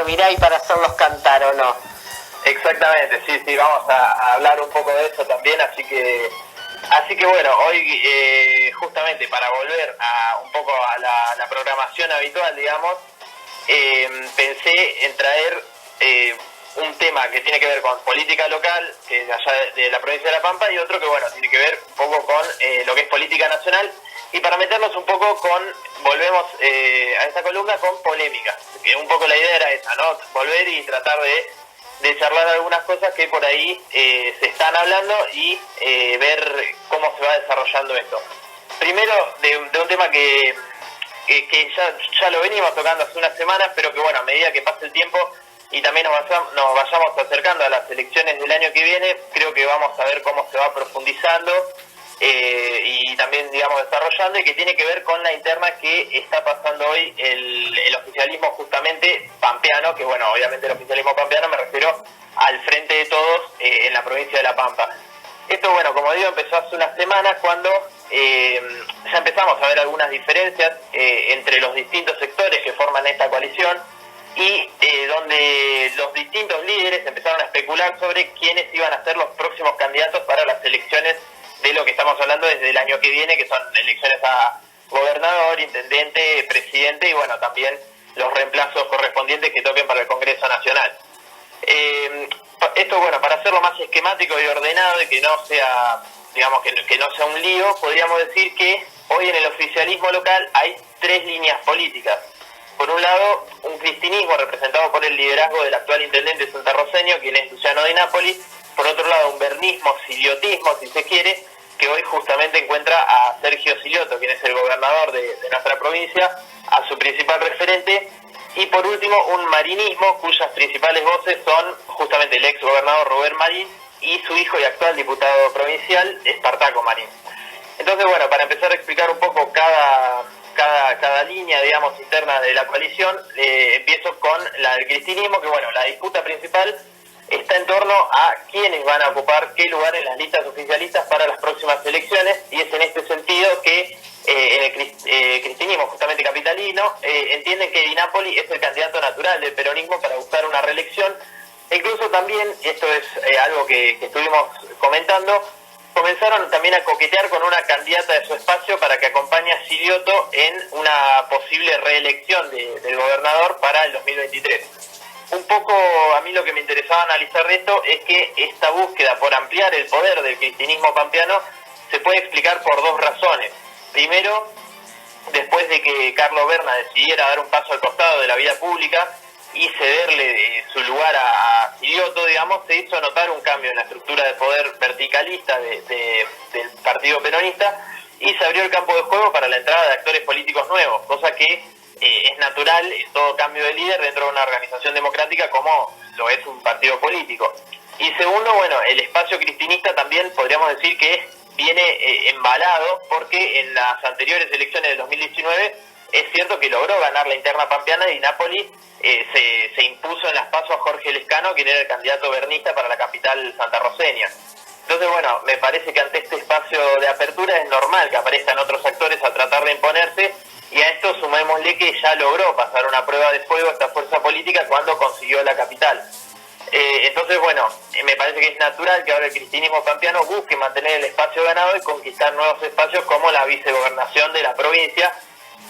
Mirá, y para hacerlos cantar, ¿o no? Exactamente, sí, vamos a hablar un poco de eso también, así que bueno, hoy justamente para volver un poco a la programación habitual, digamos, pensé en traer un tema que tiene que ver con política local, que es allá de la provincia de La Pampa, y otro que, bueno, tiene que ver un poco con lo que es política nacional, y para meternos un poco volvemos a esta columna con polémica, que un poco la idea era esa, ¿no? Volver y tratar de charlar algunas cosas que por ahí se están hablando y ver cómo se va desarrollando esto. Primero, de un tema que ya lo venimos tocando hace unas semanas, pero que bueno, a medida que pase el tiempo y también nos vayamos acercando a las elecciones del año que viene, creo que vamos a ver cómo se va profundizando y también, digamos, desarrollando, y que tiene que ver con la interna que está pasando hoy el oficialismo justamente pampeano, que bueno, obviamente el oficialismo pampeano me refiero al Frente de Todos en la provincia de La Pampa. Esto, bueno, como digo, empezó hace unas semanas cuando ya empezamos a ver algunas diferencias entre los distintos sectores que forman esta coalición y donde los distintos líderes empezaron a especular sobre quiénes iban a ser los próximos candidatos para las elecciones de lo que estamos hablando desde el año que viene, que son elecciones a gobernador, intendente, presidente y bueno, también los reemplazos correspondientes que toquen para el Congreso Nacional. Esto, bueno, para hacerlo más esquemático y ordenado y que no sea, digamos, que no sea un lío, podríamos decir que hoy en el oficialismo local hay tres líneas políticas. Por un lado, un cristinismo representado por el liderazgo del actual intendente santarroceño, quien es Luciano Di Napoli. Por otro lado, un bernismo, siliotismo, si se quiere, que hoy justamente encuentra a Sergio Silioto, quien es el gobernador de nuestra provincia, a su principal referente. Y por último, un marinismo cuyas principales voces son justamente el ex gobernador Robert Marín y su hijo y actual diputado provincial, Espartaco Marín. Entonces, bueno, para empezar a explicar un poco cada línea, digamos, interna de la coalición, empiezo con la del cristinismo, que bueno, la disputa principal está en torno a quiénes van a ocupar qué lugar en las listas oficialistas para las próximas elecciones, y es en este sentido que el cristinismo, justamente capitalino, entienden que Di Napoli es el candidato natural del peronismo para buscar una reelección. E incluso también, esto es algo que estuvimos comentando, comenzaron también a coquetear con una candidata de su espacio para que acompañe a Silioto en una posible reelección del gobernador para el 2023. Un poco a mí lo que me interesaba analizar de esto es que esta búsqueda por ampliar el poder del cristinismo pampeano se puede explicar por dos razones. Primero, después de que Carlos Berna decidiera dar un paso al costado de la vida pública y cederle su lugar a Silioto, digamos, se hizo notar un cambio en la estructura de poder verticalista del partido peronista y se abrió el campo de juego para la entrada de actores políticos nuevos, cosa que es natural en todo cambio de líder dentro de una organización democrática como lo es un partido político. Y segundo, bueno, el espacio cristinista también podríamos decir que viene embalado porque en las anteriores elecciones del 2019 es cierto que logró ganar la interna pampeana y Di Napoli se impuso en las PASO a Jorge Lescano, quien era el candidato bernista para la capital santarroceña. Entonces, bueno, me parece que ante este espacio de apertura es normal que aparezcan otros actores a tratar de imponerse, y a esto sumémosle que ya logró pasar una prueba de fuego esta fuerza política cuando consiguió la capital. Entonces, bueno, me parece que es natural que ahora el cristinismo pampeano busque mantener el espacio ganado y conquistar nuevos espacios como la vicegobernación de la provincia,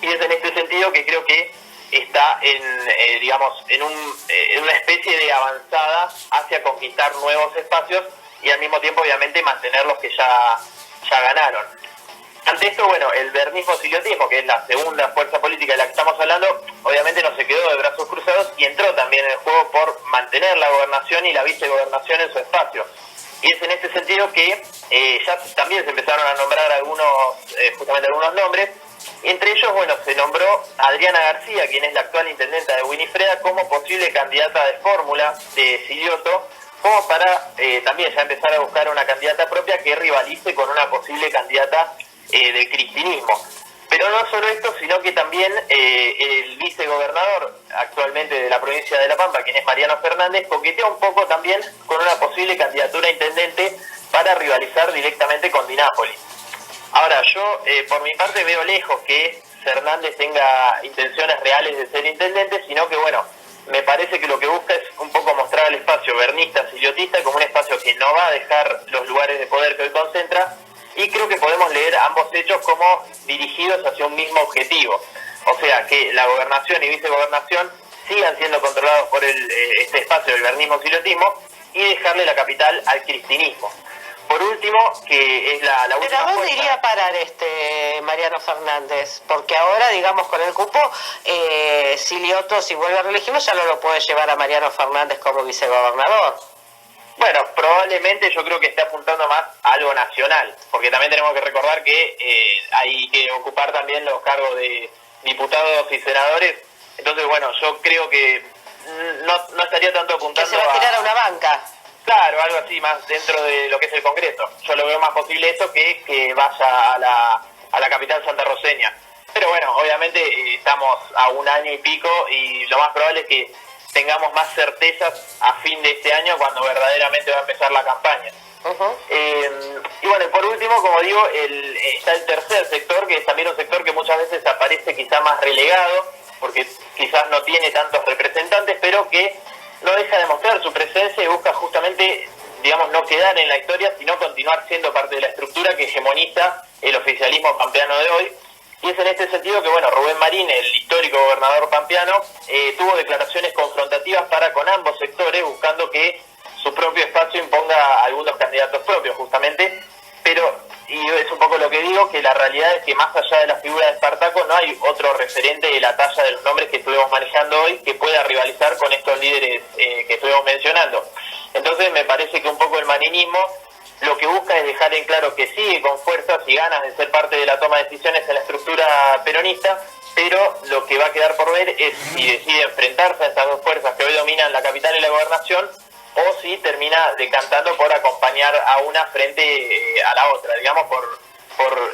y es en este sentido que creo que está en una especie de avanzada hacia conquistar nuevos espacios y al mismo tiempo obviamente mantener los que ya ganaron. Ante esto, bueno, el bernismo-siliotismo, que es la segunda fuerza política de la que estamos hablando, obviamente no se quedó de brazos cruzados y entró también en el juego por mantener la gobernación y la vicegobernación en su espacio. Y es en este sentido que ya también se empezaron a nombrar justamente algunos nombres. Entre ellos, bueno, se nombró a Adriana García, quien es la actual intendenta de Winifreda, como posible candidata de fórmula de Silioto, como para también ya empezar a buscar una candidata propia que rivalice con una posible candidata del cristinismo. Pero no solo esto, sino que también el vicegobernador actualmente de la provincia de La Pampa, quien es Mariano Fernández, coquetea un poco también con una posible candidatura a intendente para rivalizar directamente con Di Napoli. Ahora, yo por mi parte veo lejos que Fernández tenga intenciones reales de ser intendente, sino que bueno, me parece que lo que busca es un poco mostrar al espacio bernista, siliotista, como un espacio que no va a dejar los lugares de poder que hoy concentra, y creo que podemos leer ambos hechos como dirigidos hacia un mismo objetivo. O sea, que la gobernación y vicegobernación sigan siendo controlados por este espacio del bernismo-siliotismo y dejarle la capital al cristinismo. Por último, que es la última... ¿Pero a dónde fuerza. iría a parar Mariano Fernández? Porque ahora, digamos, con el cupo, Silioto, si vuelve a reelegirlo, ya no lo puede llevar a Mariano Fernández como vicegobernador. Bueno, probablemente yo creo que está apuntando más a algo nacional, porque también tenemos que recordar que hay que ocupar también los cargos de diputados y senadores. Entonces, bueno, yo creo que no estaría tanto Que apuntando se va a tirar a una banca. Claro, algo así más dentro de lo que es el Congreso. Yo lo veo más posible eso que vaya a la capital santarroceña. Pero bueno, obviamente estamos a un año y pico y lo más probable es que tengamos más certezas a fin de este año cuando verdaderamente va a empezar la campaña. Y bueno, y por último, como digo, está el tercer sector, que es también un sector que muchas veces aparece quizá más relegado, porque quizás no tiene tantos representantes, pero que no deja de mostrar su presencia y busca justamente, digamos, no quedar en la historia, sino continuar siendo parte de la estructura que hegemoniza el oficialismo pampeano de hoy. Y es en este sentido que, bueno, Rubén Marín, el histórico gobernador pampeano, tuvo declaraciones confrontativas para con ambos sectores, buscando que su propio espacio imponga algunos candidatos propios, justamente. Pero, y es un poco lo que digo, que la realidad es que más allá de la figura de Espartaco no hay otro referente de la talla de los nombres que estuvimos manejando hoy que pueda rivalizar con estos líderes que estuvimos mencionando. Entonces me parece que un poco el marinismo lo que busca es dejar en claro que sigue con fuerzas y ganas de ser parte de la toma de decisiones en la estructura peronista, pero lo que va a quedar por ver es si decide enfrentarse a estas dos fuerzas que hoy dominan la capital y la gobernación, o si termina decantando por acompañar a una frente a la otra, digamos, por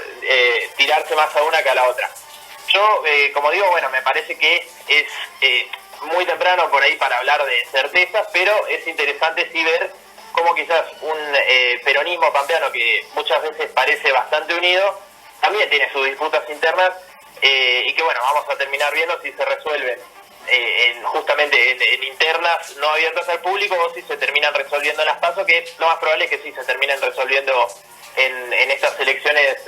tirarse más a una que a la otra. Yo, como digo, bueno, me parece que es muy temprano por ahí para hablar de certezas, pero es interesante sí ver cómo quizás un peronismo pampeano que muchas veces parece bastante unido, también tiene sus disputas internas y que, bueno, vamos a terminar viendo si se resuelven justamente en internas no abiertas al público o si se terminan resolviendo en las PASO, que lo más probable es que sí se terminen resolviendo en estas elecciones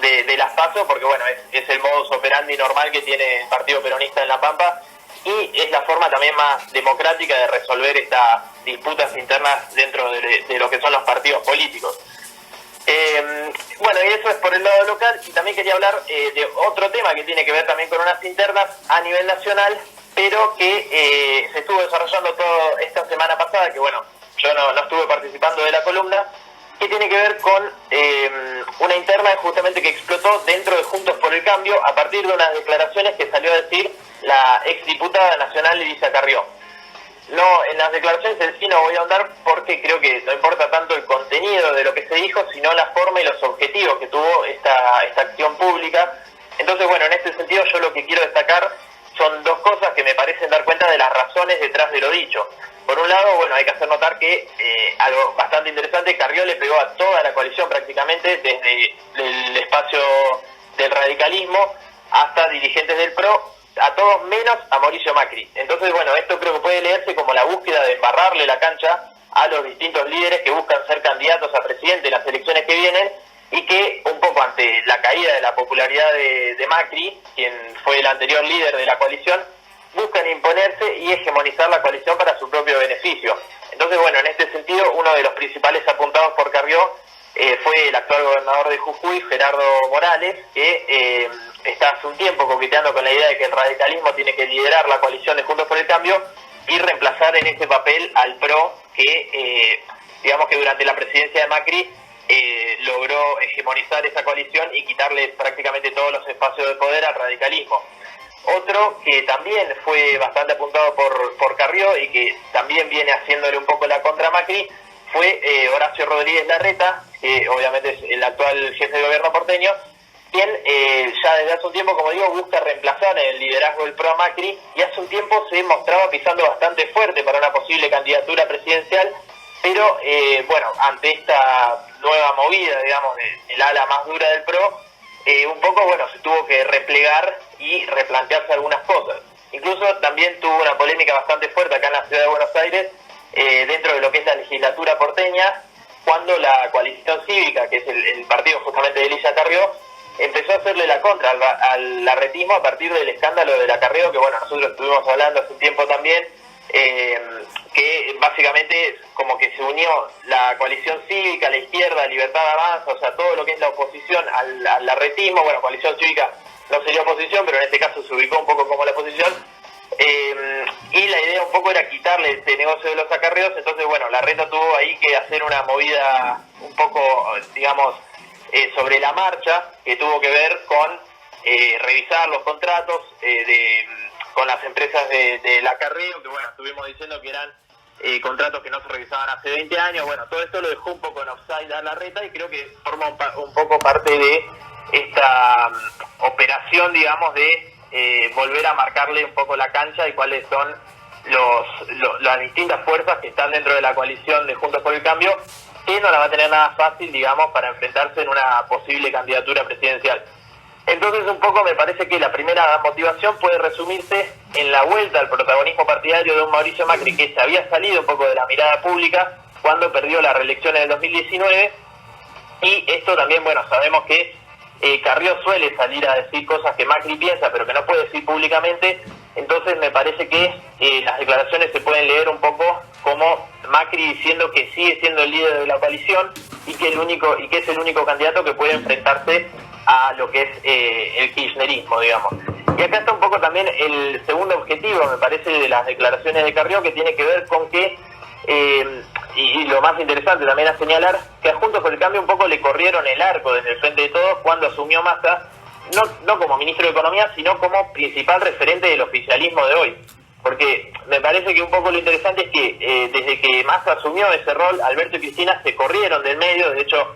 de las PASO, porque bueno, es el modus operandi normal que tiene el Partido Peronista en La Pampa y es la forma también más democrática de resolver estas disputas internas dentro de lo que son los partidos políticos. Bueno, y eso es por el lado local, y también quería hablar de otro tema que tiene que ver también con unas internas a nivel nacional, pero que se estuvo desarrollando toda esta semana pasada, que bueno, yo no estuve participando de la columna, que tiene que ver con una interna justamente que explotó dentro de Juntos por el Cambio a partir de unas declaraciones que salió a decir la exdiputada nacional Elisa Carrió. No, en las declaraciones en sí no voy a ahondar porque creo que no importa tanto el contenido de lo que se dijo, sino la forma y los objetivos que tuvo esta acción pública. Entonces, bueno, en este sentido yo lo que quiero destacar son dos cosas que me parecen dar cuenta de las razones detrás de lo dicho. Por un lado, bueno, hay que hacer notar que algo bastante interesante, Carrió le pegó a toda la coalición prácticamente, desde el espacio del radicalismo hasta dirigentes del PRO, a todos menos a Mauricio Macri. Entonces, bueno, esto creo que puede leerse como la búsqueda de embarrarle la cancha a los distintos líderes que buscan ser candidatos a presidente en las elecciones que vienen y que un poco ante la caída de la popularidad de Macri, quien fue el anterior líder de la coalición, buscan imponerse y hegemonizar la coalición para su propio beneficio. Entonces, bueno, en este sentido, uno de los principales apuntados por Carrió fue el actual gobernador de Jujuy, Gerardo Morales, que está hace un tiempo coqueteando con la idea de que el radicalismo tiene que liderar la coalición de Juntos por el Cambio y reemplazar en ese papel al PRO que, digamos que durante la presidencia de Macri logró hegemonizar esa coalición y quitarle prácticamente todos los espacios de poder al radicalismo. Otro que también fue bastante apuntado por Carrió y que también viene haciéndole un poco la contra a Macri fue Horacio Rodríguez Larreta, que obviamente es el actual jefe de gobierno porteño, quien ya desde hace un tiempo, como digo, busca reemplazar el liderazgo del PRO a Macri y hace un tiempo se mostraba pisando bastante fuerte para una posible candidatura presidencial, pero bueno, ante esta nueva movida, digamos, del ala más dura del PRO, un poco, bueno, se tuvo que replegar y replantearse algunas cosas. Incluso también tuvo una polémica bastante fuerte acá en la ciudad de Buenos Aires, dentro de lo que es la legislatura porteña, cuando la coalición cívica, que es el partido justamente de Elisa Carrió, empezó a hacerle la contra al larretismo a partir del escándalo del acarreo, que bueno, nosotros estuvimos hablando hace un tiempo también, que básicamente como que se unió la coalición cívica, la izquierda, Libertad Avanza, o sea, todo lo que es la oposición al larretismo. Bueno, coalición cívica no sería oposición, pero en este caso se ubicó un poco como la oposición, y la idea un poco era quitarle este negocio de los acarreos. Entonces bueno, Larreta tuvo ahí que hacer una movida un poco, digamos, sobre la marcha, que tuvo que ver con revisar los contratos con las empresas del acarreo, que bueno, estuvimos diciendo que eran contratos que no se revisaban hace 20 años. Bueno, todo esto lo dejó un poco en offside a Larreta, y creo que forma un poco parte de esta operación, digamos, de volver a marcarle un poco la cancha y cuáles son las distintas fuerzas que están dentro de la coalición de Juntos por el Cambio, que no la va a tener nada fácil, digamos, para enfrentarse en una posible candidatura presidencial. Entonces un poco me parece que la primera motivación puede resumirse en la vuelta al protagonismo partidario de un Mauricio Macri, que se había salido un poco de la mirada pública cuando perdió la reelección en el 2019, y esto también, bueno, sabemos que Carrió suele salir a decir cosas que Macri piensa pero que no puede decir públicamente. Entonces me parece que las declaraciones se pueden leer un poco como Macri diciendo que sigue siendo el líder de la coalición y que es el único candidato que puede enfrentarse a lo que es el kirchnerismo, digamos. Y acá está un poco también el segundo objetivo, me parece, de las declaraciones de Carrió, que tiene que ver con que y lo más interesante también a señalar, que a Juntos por el Cambio un poco le corrieron el arco desde el Frente de Todos cuando asumió Massa, no como ministro de Economía, sino como principal referente del oficialismo de hoy. Porque me parece que un poco lo interesante es que desde que Massa asumió ese rol, Alberto y Cristina se corrieron del medio. De hecho,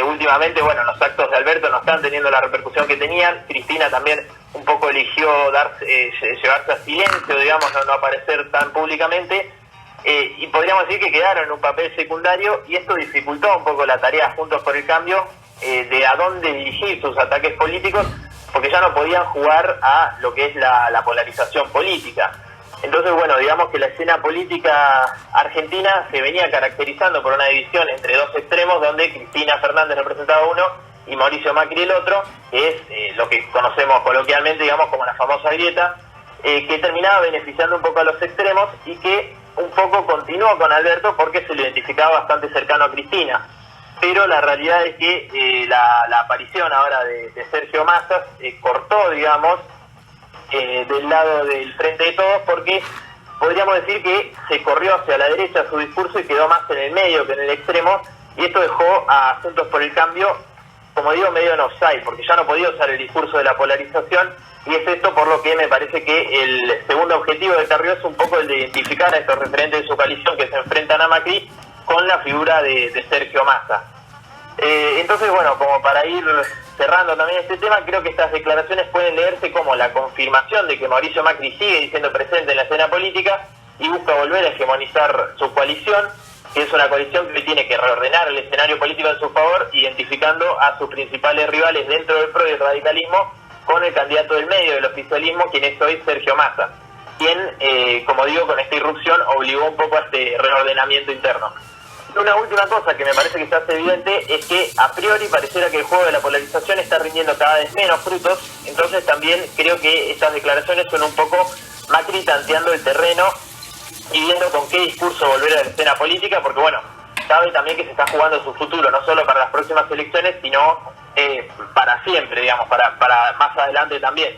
últimamente, bueno, los actos de Alberto no están teniendo la repercusión que tenían. Cristina también un poco eligió llevarse a silencio, digamos, no aparecer tan públicamente. Y podríamos decir que quedaron en un papel secundario, y esto dificultó un poco la tarea Juntos por el Cambio de a dónde dirigir sus ataques políticos, porque ya no podían jugar a lo que es la polarización política. Entonces, bueno, digamos que la escena política argentina se venía caracterizando por una división entre dos extremos, donde Cristina Fernández representaba uno y Mauricio Macri el otro, que es lo que conocemos coloquialmente, digamos, como la famosa grieta, que terminaba beneficiando un poco a los extremos y que un poco continuó con Alberto porque se lo identificaba bastante cercano a Cristina. Pero la realidad es que la aparición ahora de Sergio Massa cortó, digamos, del lado del Frente de Todos, porque podríamos decir que se corrió hacia la derecha su discurso y quedó más en el medio que en el extremo, y esto dejó a Juntos por el Cambio, como digo, medio en offside, porque ya no podía usar el discurso de la polarización. Y es esto por lo que me parece que el segundo objetivo de Carrió es un poco el de identificar a estos referentes de su coalición que se enfrentan a Macri con la figura de Sergio Massa. Entonces, bueno, como para ir cerrando también este tema, creo que estas declaraciones pueden leerse como la confirmación de que Mauricio Macri sigue diciendo presente en la escena política y busca volver a hegemonizar su coalición, que es una coalición que tiene que reordenar el escenario político en su favor, identificando a sus principales rivales dentro del PRO y el radicalismo, con el candidato del medio del oficialismo, quien es hoy Sergio Massa, quien, como digo, con esta irrupción obligó un poco a este reordenamiento interno. Una última cosa que me parece que se hace evidente es que a priori pareciera que el juego de la polarización está rindiendo cada vez menos frutos. Entonces también creo que estas declaraciones son un poco Macri tanteando el terreno y viendo con qué discurso volver a la escena política, porque bueno, sabe también que se está jugando su futuro, no solo para las próximas elecciones, sino para siempre, digamos, para más adelante también.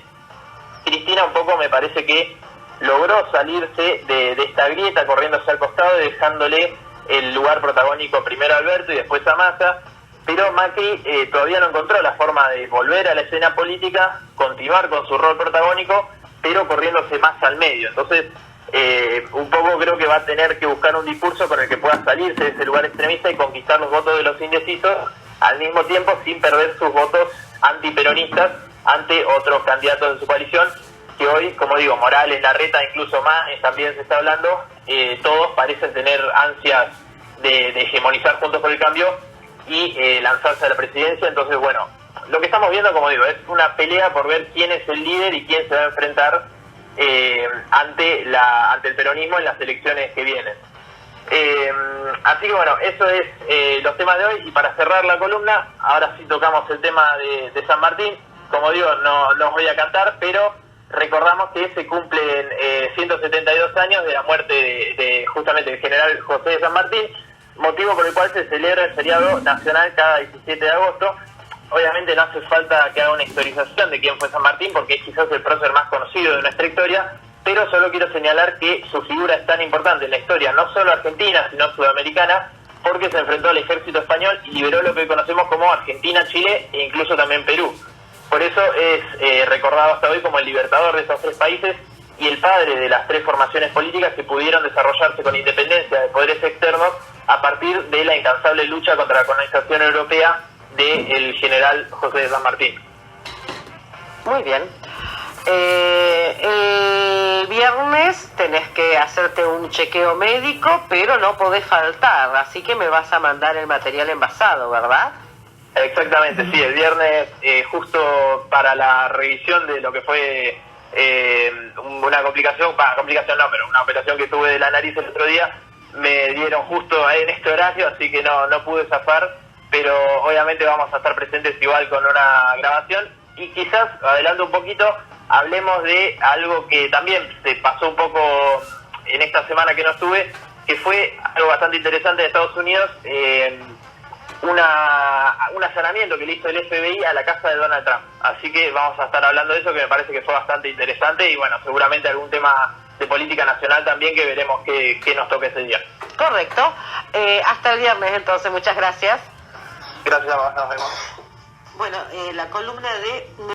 Cristina un poco me parece que logró salirse de esta grieta, corriéndose al costado y dejándole el lugar protagónico primero a Alberto y después a Massa, pero Macri todavía no encontró la forma de volver a la escena política, continuar con su rol protagónico, pero corriéndose más al medio. Entonces, un poco creo que va a tener que buscar un discurso con el que pueda salirse de ese lugar extremista y conquistar los votos de los indecisos, al mismo tiempo sin perder sus votos antiperonistas ante otros candidatos de su coalición, que hoy, como digo, Morales, Larreta, incluso más, también se está hablando, todos parecen tener ansias de hegemonizar Juntos por el Cambio y lanzarse a la presidencia. Entonces, bueno, lo que estamos viendo, como digo, es una pelea por ver quién es el líder y quién se va a enfrentar ante el peronismo en las elecciones que vienen. Así que bueno, eso es los temas de hoy. Y para cerrar la columna, ahora sí tocamos el tema de San Martín. Como digo, no os voy a cantar, pero recordamos que se cumplen 172 años de la muerte de justamente del general José de San Martín, motivo por el cual se celebra el feriado nacional cada 17 de agosto. Obviamente no hace falta que haga una historización de quién fue San Martín, porque es quizás el prócer más conocido de nuestra historia, pero solo quiero señalar que su figura es tan importante en la historia, no solo argentina, sino sudamericana, porque se enfrentó al ejército español y liberó lo que hoy conocemos como Argentina, Chile e incluso también Perú. Por eso es recordado hasta hoy como el libertador de esos tres países y el padre de las tres formaciones políticas que pudieron desarrollarse con independencia de poderes externos a partir de la incansable lucha contra la colonización europea del general José de San Martín. Muy bien. El viernes tenés que hacerte un chequeo médico, pero no podés faltar, así que me vas a mandar el material envasado, ¿verdad? Exactamente, sí, el viernes, justo para la revisión de lo que fue una complicación no, pero una operación que tuve de la nariz el otro día, me dieron justo en este horario, así que no pude zafar, pero obviamente vamos a estar presentes igual con una grabación. Y quizás, adelanto un poquito, hablemos de algo que también se pasó un poco en esta semana que no estuve, que fue algo bastante interesante de Estados Unidos, un allanamiento que le hizo el FBI a la casa de Donald Trump. Así que vamos a estar hablando de eso, que me parece que fue bastante interesante, y bueno, seguramente algún tema de política nacional también, que veremos qué nos toca ese día. Correcto. Hasta el viernes entonces, muchas gracias. Gracias, nos vemos. Bueno, la columna de